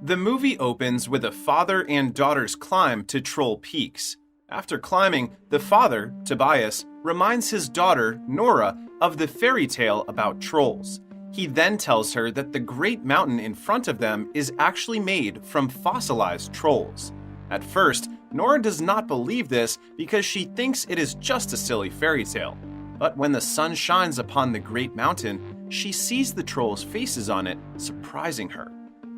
The movie opens with a father and daughter's climb to Troll Peaks. After climbing, the father, Tobias, reminds his daughter, Nora, of the fairy tale about trolls. He then tells her that the great mountain in front of them is actually made from fossilized trolls. At first, Nora does not believe this because she thinks it is just a silly fairy tale. But when the sun shines upon the great mountain, she sees the trolls' faces on it, surprising her.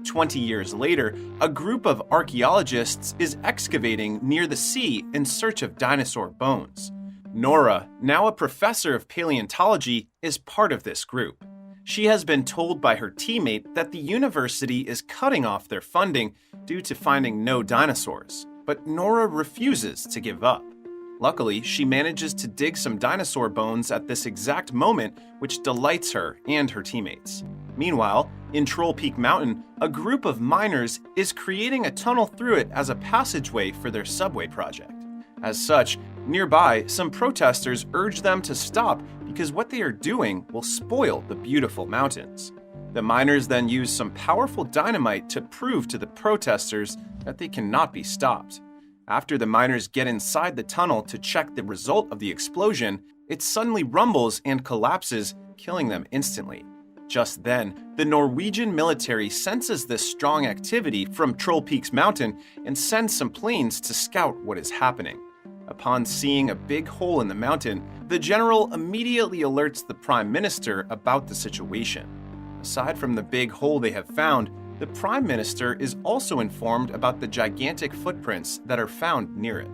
20 years later, a group of archaeologists is excavating near the sea in search of dinosaur bones. Nora, now a professor of paleontology, is part of this group. She has been told by her teammate that the university is cutting off their funding due to finding no dinosaurs, but Nora refuses to give up. Luckily, she manages to dig some dinosaur bones at this exact moment, which delights her and her teammates. Meanwhile, in Troll Peak Mountain, a group of miners is creating a tunnel through it as a passageway for their subway project. As such, nearby, some protesters urge them to stop because what they are doing will spoil the beautiful mountains. The miners then use some powerful dynamite to prove to the protesters that they cannot be stopped. After the miners get inside the tunnel to check the result of the explosion, it suddenly rumbles and collapses, killing them instantly. Just then, the Norwegian military senses this strong activity from Troll Peaks Mountain and sends some planes to scout what is happening. Upon seeing a big hole in the mountain, the general immediately alerts the Prime Minister about the situation. Aside from the big hole they have found, the Prime Minister is also informed about the gigantic footprints that are found near it.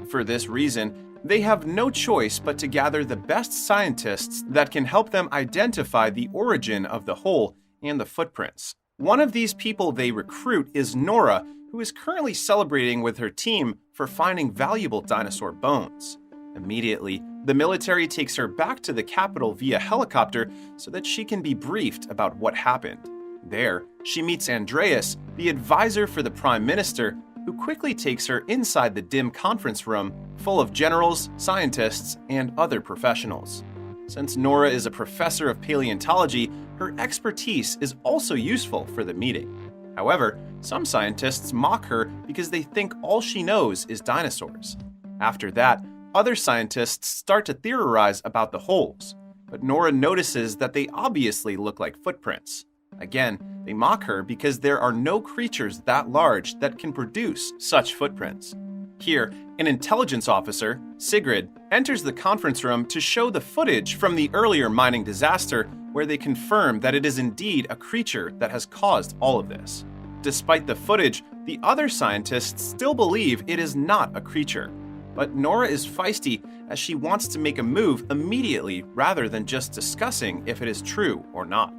For this reason, they have no choice but to gather the best scientists that can help them identify the origin of the hole and the footprints. One of these people they recruit is Nora, who is currently celebrating with her team for finding valuable dinosaur bones. Immediately, the military takes her back to the capital via helicopter so that she can be briefed about what happened. There, she meets Andreas, the advisor for the Prime Minister, who quickly takes her inside the dim conference room full of generals, scientists, and other professionals. Since Nora is a professor of paleontology, her expertise is also useful for the meeting. However, some scientists mock her because they think all she knows is dinosaurs. After that, other scientists start to theorize about the holes, but Nora notices that they obviously look like footprints. Again, they mock her because there are no creatures that large that can produce such footprints. Here, an intelligence officer, Sigrid, enters the conference room to show the footage from the earlier mining disaster where they confirm that it is indeed a creature that has caused all of this. Despite the footage, the other scientists still believe it is not a creature. But Nora is feisty as she wants to make a move immediately rather than just discussing if it is true or not.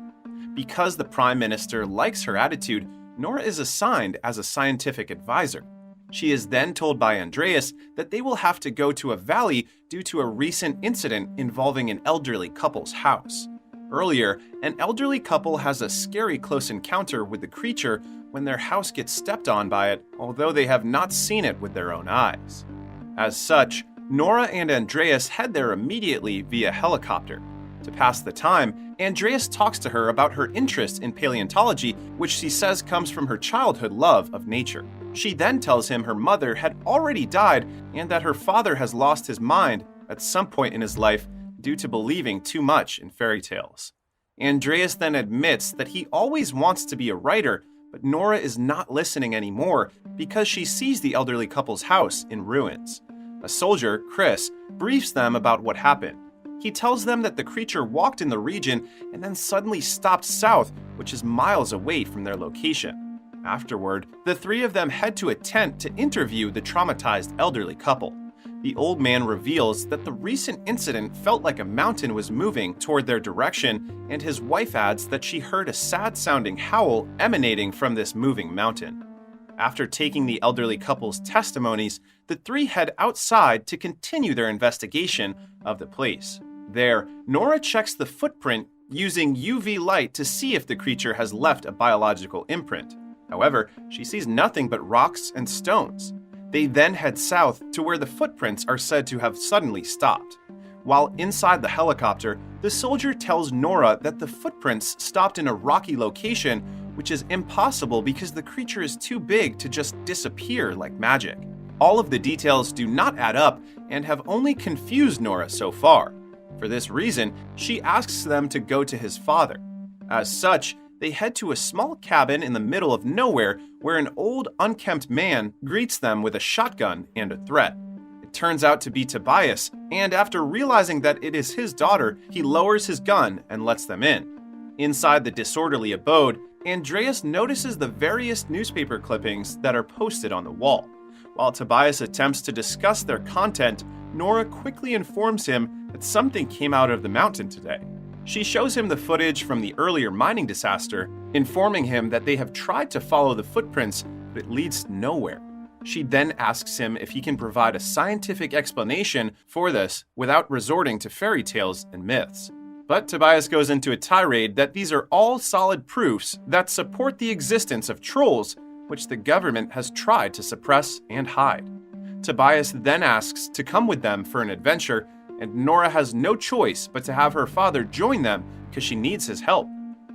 Because the Prime Minister likes her attitude, Nora is assigned as a scientific advisor. She is then told by Andreas that they will have to go to a valley due to a recent incident involving an elderly couple's house. Earlier, an elderly couple has a scary close encounter with the creature when their house gets stepped on by it, although they have not seen it with their own eyes. As such, Nora and Andreas head there immediately via helicopter. To pass the time, Andreas talks to her about her interest in paleontology, which she says comes from her childhood love of nature. She then tells him her mother had already died and that her father has lost his mind at some point in his life due to believing too much in fairy tales. Andreas then admits that he always wants to be a writer, but Nora is not listening anymore because she sees the elderly couple's house in ruins. A soldier, Chris, briefs them about what happened. He tells them that the creature walked in the region and then suddenly stopped south, which is miles away from their location. Afterward, the three of them head to a tent to interview the traumatized elderly couple. The old man reveals that the recent incident felt like a mountain was moving toward their direction, and his wife adds that she heard a sad-sounding howl emanating from this moving mountain. After taking the elderly couple's testimonies, the three head outside to continue their investigation of the place. There, Nora checks the footprint using UV light to see if the creature has left a biological imprint. However, she sees nothing but rocks and stones. They then head south to where the footprints are said to have suddenly stopped. While inside the helicopter, the soldier tells Nora that the footprints stopped in a rocky location which is impossible because the creature is too big to just disappear like magic. All of the details do not add up and have only confused Nora so far. For this reason, she asks them to go to his father. As such, they head to a small cabin in the middle of nowhere where an old, unkempt man greets them with a shotgun and a threat. It turns out to be Tobias, and after realizing that it is his daughter, he lowers his gun and lets them in. Inside the disorderly abode, Andreas notices the various newspaper clippings that are posted on the wall. While Tobias attempts to discuss their content, Nora quickly informs him that something came out of the mountain today. She shows him the footage from the earlier mining disaster, informing him that they have tried to follow the footprints, but it leads nowhere. She then asks him if he can provide a scientific explanation for this without resorting to fairy tales and myths. But Tobias goes into a tirade that these are all solid proofs that support the existence of trolls, which the government has tried to suppress and hide. Tobias then asks to come with them for an adventure, and Nora has no choice but to have her father join them because she needs his help.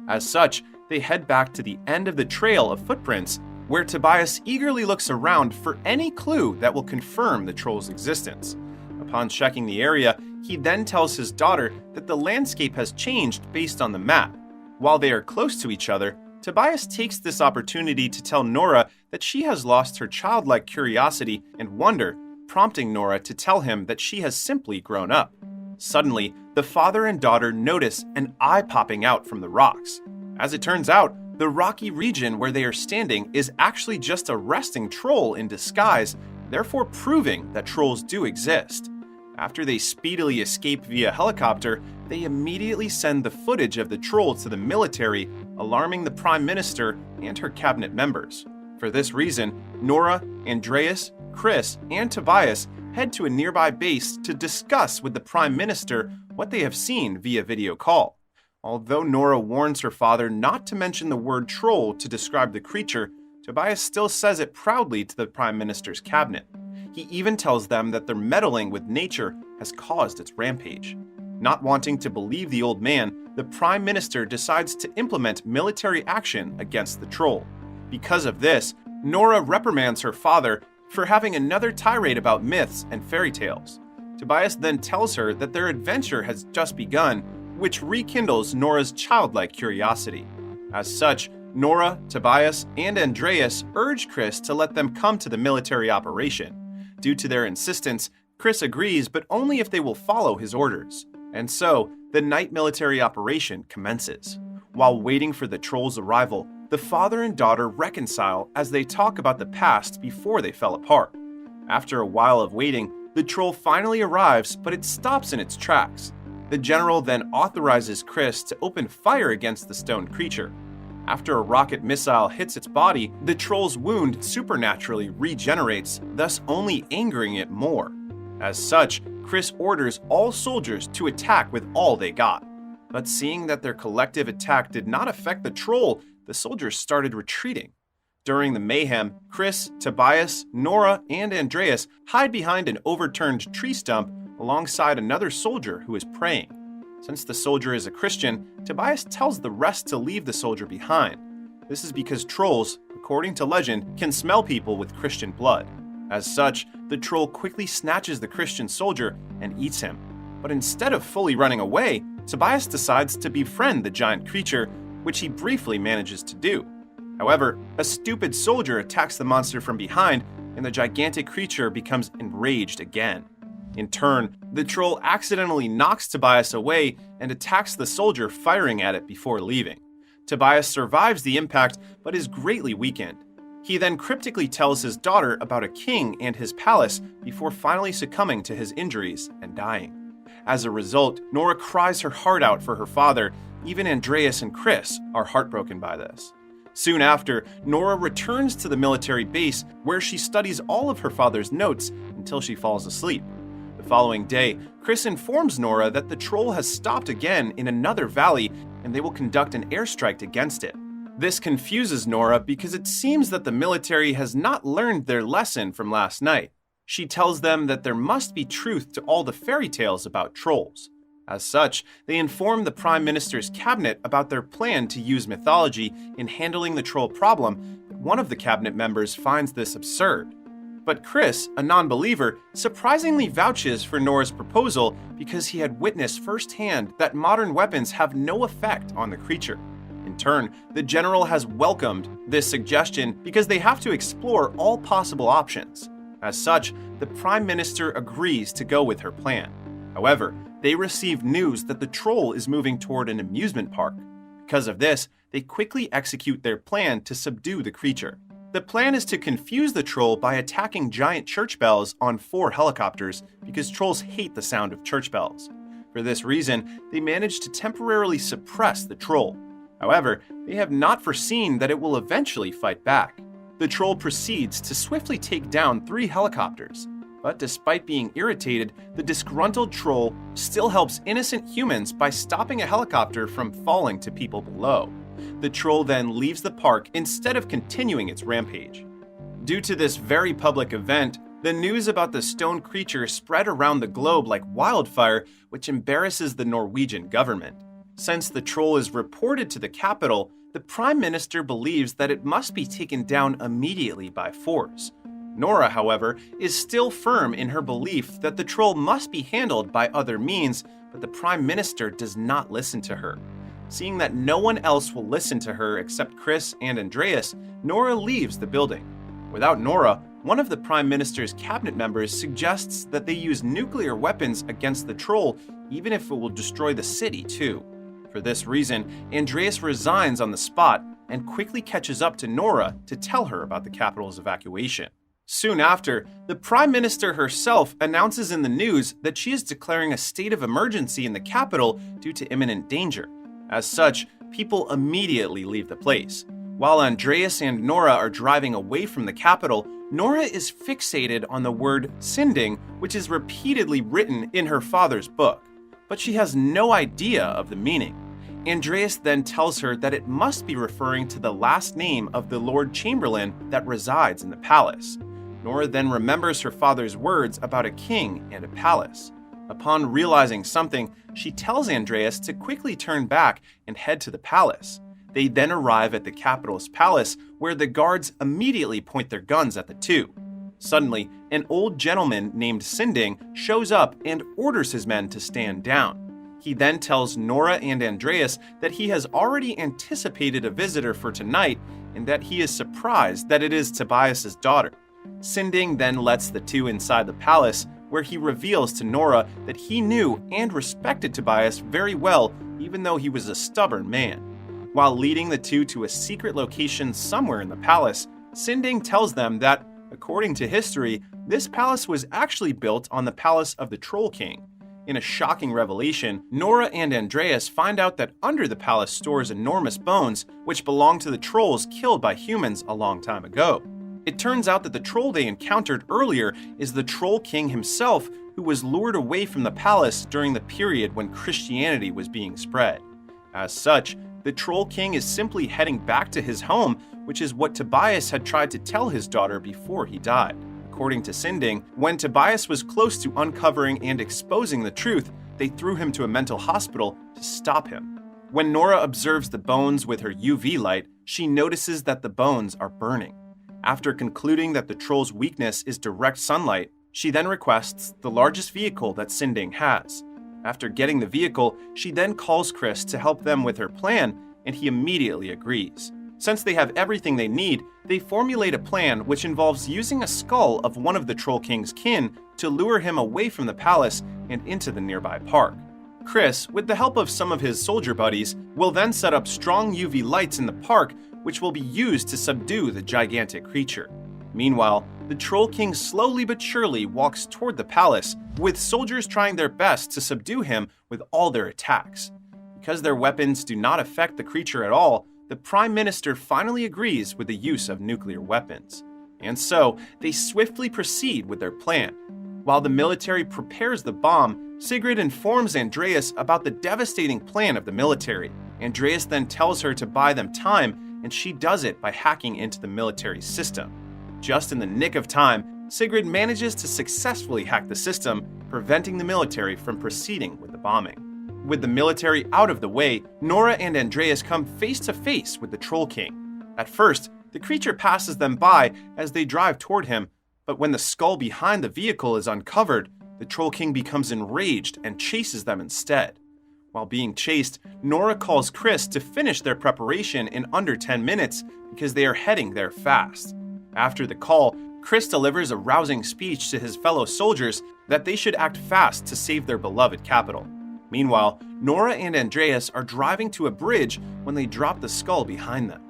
As such, they head back to the end of the trail of footprints, where Tobias eagerly looks around for any clue that will confirm the troll's existence. Upon checking the area, he then tells his daughter that the landscape has changed based on the map. While they are close to each other, Tobias takes this opportunity to tell Nora that she has lost her childlike curiosity and wonder, prompting Nora to tell him that she has simply grown up. Suddenly, the father and daughter notice an eye popping out from the rocks. As it turns out, the rocky region where they are standing is actually just a resting troll in disguise, therefore proving that trolls do exist. After they speedily escape via helicopter, they immediately send the footage of the troll to the military, alarming the Prime Minister and her cabinet members. For this reason, Nora, Andreas, Chris, and Tobias head to a nearby base to discuss with the Prime Minister what they have seen via video call. Although Nora warns her father not to mention the word troll to describe the creature, Tobias still says it proudly to the Prime Minister's cabinet. He even tells them that their meddling with nature has caused its rampage. Not wanting to believe the old man, the Prime Minister decides to implement military action against the troll. Because of this, Nora reprimands her father for having another tirade about myths and fairy tales. Tobias then tells her that their adventure has just begun, which rekindles Nora's childlike curiosity. As such, Nora, Tobias, and Andreas urge Chris to let them come to the military operation. Due to their insistence, Chris agrees, but only if they will follow his orders. And so, the night military operation commences. While waiting for the troll's arrival, the father and daughter reconcile as they talk about the past before they fell apart. After a while of waiting, the troll finally arrives, but it stops in its tracks. The general then authorizes Chris to open fire against the stone creature. After a rocket missile hits its body, the troll's wound supernaturally regenerates, thus only angering it more. As such, Chris orders all soldiers to attack with all they got. But seeing that their collective attack did not affect the troll, the soldiers started retreating. During the mayhem, Chris, Tobias, Nora, and Andreas hide behind an overturned tree stump alongside another soldier who is praying. Since the soldier is a Christian, Tobias tells the rest to leave the soldier behind. This is because trolls, according to legend, can smell people with Christian blood. As such, the troll quickly snatches the Christian soldier and eats him. But instead of fully running away, Tobias decides to befriend the giant creature, which he briefly manages to do. However, a stupid soldier attacks the monster from behind, and the gigantic creature becomes enraged again. In turn, the troll accidentally knocks Tobias away and attacks the soldier, firing at it before leaving. Tobias survives the impact, but is greatly weakened. He then cryptically tells his daughter about a king and his palace before finally succumbing to his injuries and dying. As a result, Nora cries her heart out for her father. Even Andreas and Chris are heartbroken by this. Soon after, Nora returns to the military base where she studies all of her father's notes until she falls asleep. The following day, Chris informs Nora that the troll has stopped again in another valley and they will conduct an airstrike against it. This confuses Nora because it seems that the military has not learned their lesson from last night. She tells them that there must be truth to all the fairy tales about trolls. As such, they inform the Prime Minister's cabinet about their plan to use mythology in handling the troll problem, but one of the cabinet members finds this absurd. But Chris, a non-believer, surprisingly vouches for Nora's proposal because he had witnessed firsthand that modern weapons have no effect on the creature. In turn, the general has welcomed this suggestion because they have to explore all possible options. As such, the Prime Minister agrees to go with her plan. However, they receive news that the troll is moving toward an amusement park. Because of this, they quickly execute their plan to subdue the creature. The plan is to confuse the troll by attacking giant church bells on 4 helicopters because trolls hate the sound of church bells. For this reason, they manage to temporarily suppress the troll. However, they have not foreseen that it will eventually fight back. The troll proceeds to swiftly take down 3 helicopters. But despite being irritated, the disgruntled troll still helps innocent humans by stopping a helicopter from falling to people below. The troll then leaves the park instead of continuing its rampage. Due to this very public event, the news about the stone creature spread around the globe like wildfire, which embarrasses the Norwegian government. Since the troll is reported to the capital, the Prime Minister believes that it must be taken down immediately by force. Nora, however, is still firm in her belief that the troll must be handled by other means, but the Prime Minister does not listen to her. Seeing that no one else will listen to her except Chris and Andreas, Nora leaves the building. Without Nora, one of the Prime Minister's cabinet members suggests that they use nuclear weapons against the troll, even if it will destroy the city too. For this reason, Andreas resigns on the spot and quickly catches up to Nora to tell her about the capital's evacuation. Soon after, the Prime Minister herself announces in the news that she is declaring a state of emergency in the capital due to imminent danger. As such, people immediately leave the place. While Andreas and Nora are driving away from the capital, Nora is fixated on the word Sinding, which is repeatedly written in her father's book, but she has no idea of the meaning. Andreas then tells her that it must be referring to the last name of the Lord Chamberlain that resides in the palace. Nora then remembers her father's words about a king and a palace. Upon realizing something, she tells Andreas to quickly turn back and head to the palace. They then arrive at the capital's palace, where the guards immediately point their guns at the two. Suddenly, an old gentleman named Sinding shows up and orders his men to stand down. He then tells Nora and Andreas that he has already anticipated a visitor for tonight and that he is surprised that it is Tobias's daughter. Sinding then lets the two inside the palace, where he reveals to Nora that he knew and respected Tobias very well, even though he was a stubborn man. While leading the two to a secret location somewhere in the palace, Sinding tells them that, according to history, this palace was actually built on the palace of the Troll King. In a shocking revelation, Nora and Andreas find out that under the palace stores enormous bones, which belong to the trolls killed by humans a long time ago. It turns out that the troll they encountered earlier is the Troll King himself, who was lured away from the palace during the period when Christianity was being spread. As such, the Troll King is simply heading back to his home, which is what Tobias had tried to tell his daughter before he died. According to Sinding, when Tobias was close to uncovering and exposing the truth, they threw him to a mental hospital to stop him. When Nora observes the bones with her UV light, she notices that the bones are burning. After concluding that the troll's weakness is direct sunlight, she then requests the largest vehicle that Sinding has. After getting the vehicle, she then calls Chris to help them with her plan, and he immediately agrees. Since they have everything they need, they formulate a plan which involves using a skull of one of the Troll King's kin to lure him away from the palace and into the nearby park. Chris, with the help of some of his soldier buddies, will then set up strong UV lights in the park, which will be used to subdue the gigantic creature. Meanwhile, the Troll King slowly but surely walks toward the palace, with soldiers trying their best to subdue him with all their attacks. Because their weapons do not affect the creature at all, the Prime Minister finally agrees with the use of nuclear weapons. And so, they swiftly proceed with their plan. While the military prepares the bomb, Sigrid informs Andreas about the devastating plan of the military. Andreas then tells her to buy them time, and she does it by hacking into the military system. Just in the nick of time, Sigrid manages to successfully hack the system, preventing the military from proceeding with the bombing. With the military out of the way, Nora and Andreas come face to face with the Troll King. At first, the creature passes them by as they drive toward him, but when the skull behind the vehicle is uncovered, the Troll King becomes enraged and chases them instead. While being chased, Nora calls Chris to finish their preparation in under 10 minutes because they are heading there fast. After the call, Chris delivers a rousing speech to his fellow soldiers that they should act fast to save their beloved capital. Meanwhile, Nora and Andreas are driving to a bridge when they drop the skull behind them.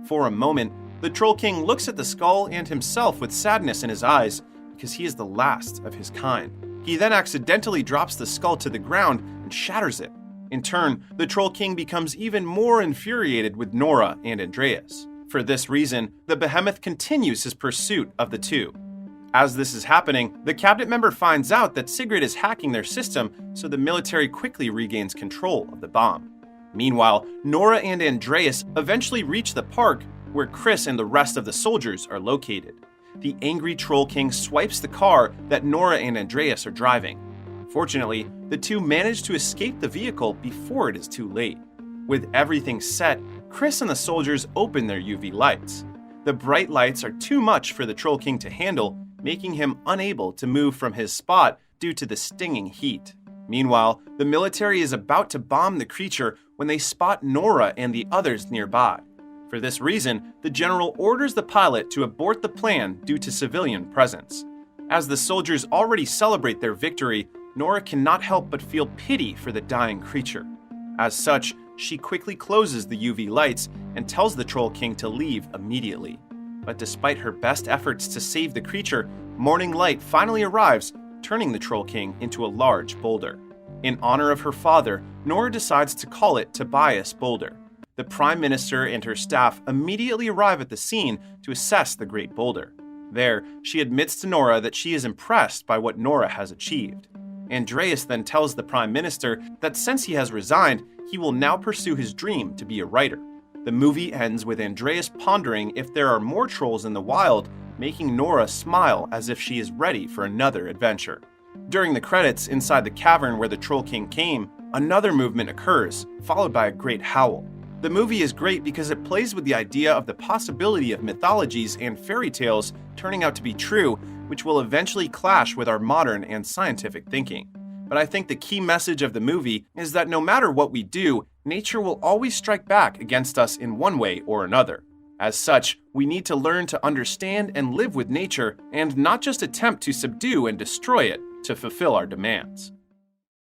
For a moment, the Troll King looks at the skull and himself with sadness in his eyes because he is the last of his kind. He then accidentally drops the skull to the ground and shatters it. In turn, the Troll King becomes even more infuriated with Nora and Andreas. For this reason, the behemoth continues his pursuit of the two. As this is happening, the cabinet member finds out that Sigrid is hacking their system, so the military quickly regains control of the bomb. Meanwhile, Nora and Andreas eventually reach the park where Chris and the rest of the soldiers are located. The angry Troll King swipes the car that Nora and Andreas are driving. Fortunately, the two manage to escape the vehicle before it is too late. With everything set, Chris and the soldiers open their UV lights. The bright lights are too much for the Troll King to handle, making him unable to move from his spot due to the stinging heat. Meanwhile, the military is about to bomb the creature when they spot Nora and the others nearby. For this reason, the general orders the pilot to abort the plan due to civilian presence. As the soldiers already celebrate their victory, Nora cannot help but feel pity for the dying creature. As such, she quickly closes the UV lights and tells the Troll King to leave immediately. But despite her best efforts to save the creature, morning light finally arrives, turning the Troll King into a large boulder. In honor of her father, Nora decides to call it Tobias Boulder. The Prime Minister and her staff immediately arrive at the scene to assess the great boulder. There, she admits to Nora that she is impressed by what Nora has achieved. Andreas then tells the Prime Minister that since he has resigned, he will now pursue his dream to be a writer. The movie ends with Andreas pondering if there are more trolls in the wild, making Nora smile as if she is ready for another adventure. During the credits, inside the cavern where the Troll King came, another movement occurs, followed by a great howl. The movie is great because it plays with the idea of the possibility of mythologies and fairy tales turning out to be true, which will eventually clash with our modern and scientific thinking. But I think the key message of the movie is that no matter what we do, nature will always strike back against us in one way or another. As such, we need to learn to understand and live with nature and not just attempt to subdue and destroy it to fulfill our demands.